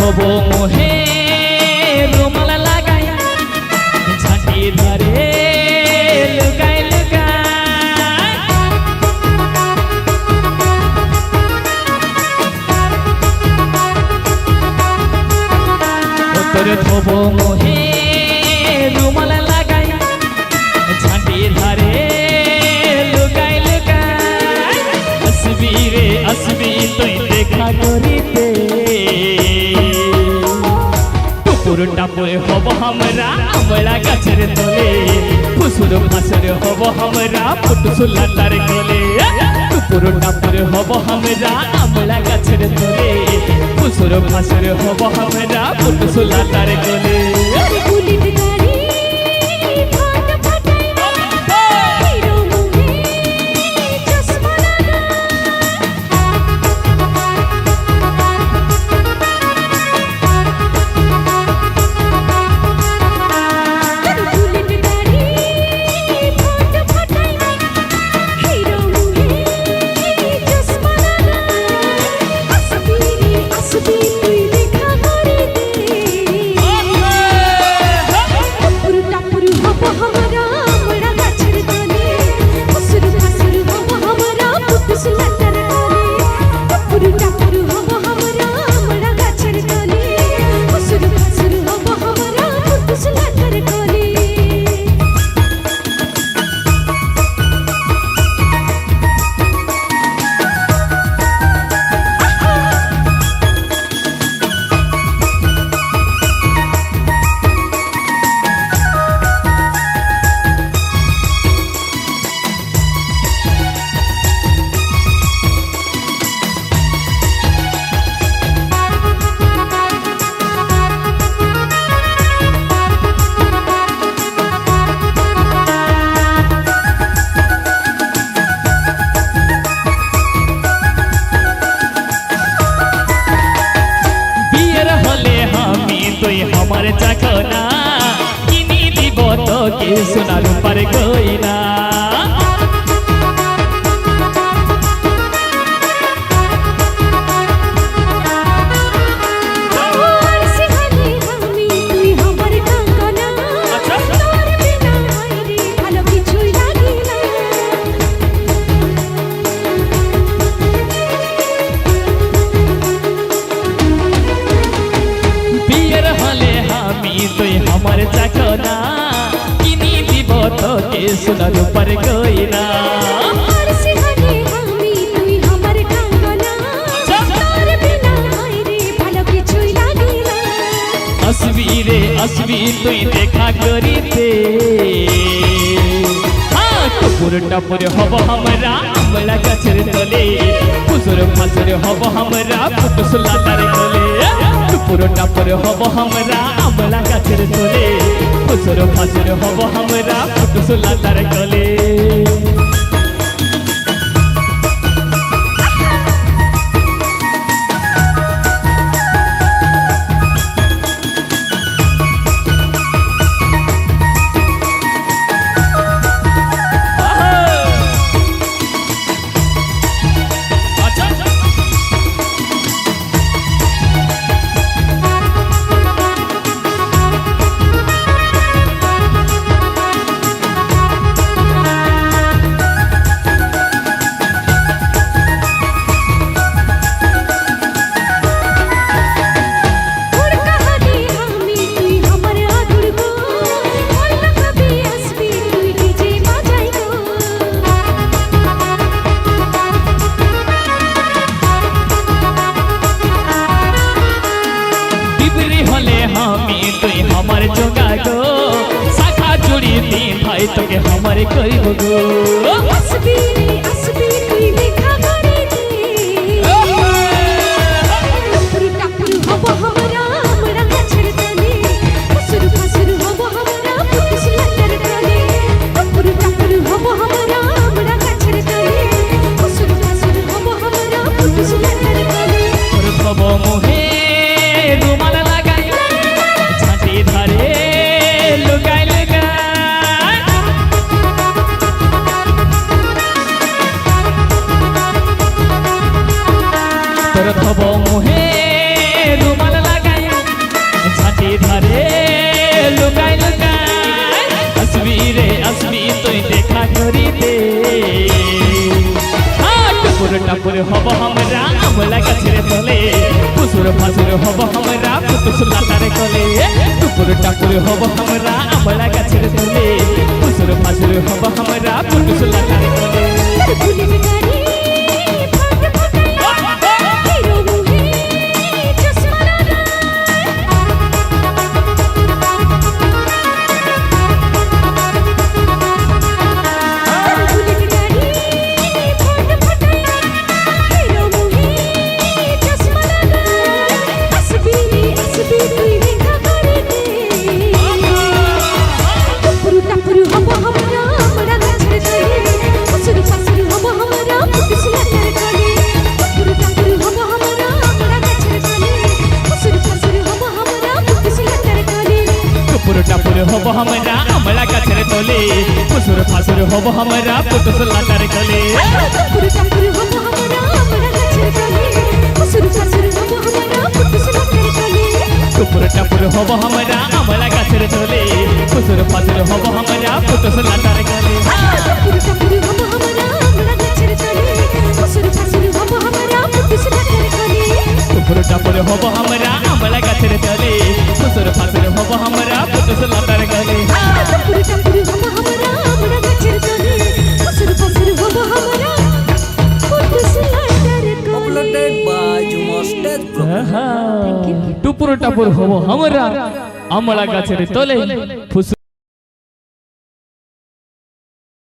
হব মোহে রুমাল লাগাই ঝাঁটি ধরে লুকাই লুকাই তোর হব মোহে রুমাল লাগাই ঝাঁটি ধরে লুকাই লুকাই আসবি রে আসবি তুই দেখা করিতে টুপুর টাপুর হব আমরা আমলা গাছের তলে ফুসুর ফাসুর হব আমরা ফুটসুলা তার কোলে টুপুর টাপুর হব আমরা আমলা গাছের তলে ফুসুর ফাসুর হব আমরা ফুটসুলা তার কোলে তুই আমার চাকনা কিনি দিব তোকে সোনার রূপার গয়না তুই আমার চাকনা কিনি দিব তোকে সোনার রূপার গয়না আসবি রে আসবি তুই দেখা করিতে টুপুর টাপুর হব আমরা আমলা গাছের তলে ফুসুর ফাসুর হব আমরা ফুটসুলা তার কোলে টুপুর টাপুর হব আমরা আমলা গাছের তলে ফুসুর ফাসুর হব আমরা ফুটসুলা তার কোলে তুই আমার জোগা গো শাখা চুড়ি দিন ভাই তোকে আমার কইব গো আসবি রে আসবি তুই দেখা করিতে টুপুর টাপুর হব আমরা আমলা গাছের তলে ফুসুর ফাসুর হব আমরা ফুটসুলা তার কোলে টুপুর টাপুর হব আমরা আমলা গাছের তলে ফুসুর ফাসুর হব আমরা ফুটসুলা তার কোলে তোর হব মোহে রুমাল লাগাই ঝাঁটি ধরে লুকাই লুকাই হব আমরা আমলা গাছের তলে ফুসুর ফাসুর হব আমরা পুতুস লাটার কলে টুপুর টাপুর হব আমরা আমলা গাছের তলে ফুসুর ফাসুর হব আমরা পুতুস লাটার কলে ফুলের গাড়ি ফাট ফাটাই হিরো মুহে চশমা লাগায় ফুলের গাড়ি ফাট ফাটাই হিরো মুহে চশমা লাগায় আসবি তুই দেখা করে টুপুরু টাপুরু হব আমরা আমরা গাছের তলে ফুসুর ফাসুর হব আমরা পুতুস লাটার কলে টুপুরু টাপুরু হব আমরা আমরা গাছের তলে ফুসুর ফাসুর হব আমরা পুতুস লাটার কলে টুপুর টাপুর হব আমরা আমলা গাছের তলে ফুসুর ফাসুর হব আমরা পুতুস লাটার কলে টুপুরু টাপুরু হব আমরা আমরা গাছের তলে ফুসুর ফাসুর হব আমরা পুতুস লাটার কলে টুপুর টাপুর হব আমরা আমলা গাছের তলে ফুসুর ফাসুর হব আমরা পুতুস লাটার কলে টুপুরু টাপুরু হব আমরা আমরা গাছের তলে ফুসুর ফাসুর হব আমরা পুতুস লাটার কলে টুপুর টাপুর হব আমরা আমলা গাছের তলে ফুসুর ফাসুর হব আমরা পুতুস লাটার কলে টুপুরু টাপুরু হব আমরা আমরা গাছের তলে ফুসুর ফাসুর হব আমরা পুতুস লাটার কলে Uploaded by Jumo Stage Pro. টুপুর টাপুর হব আমরা আমলা গাছের তলে ফুসুর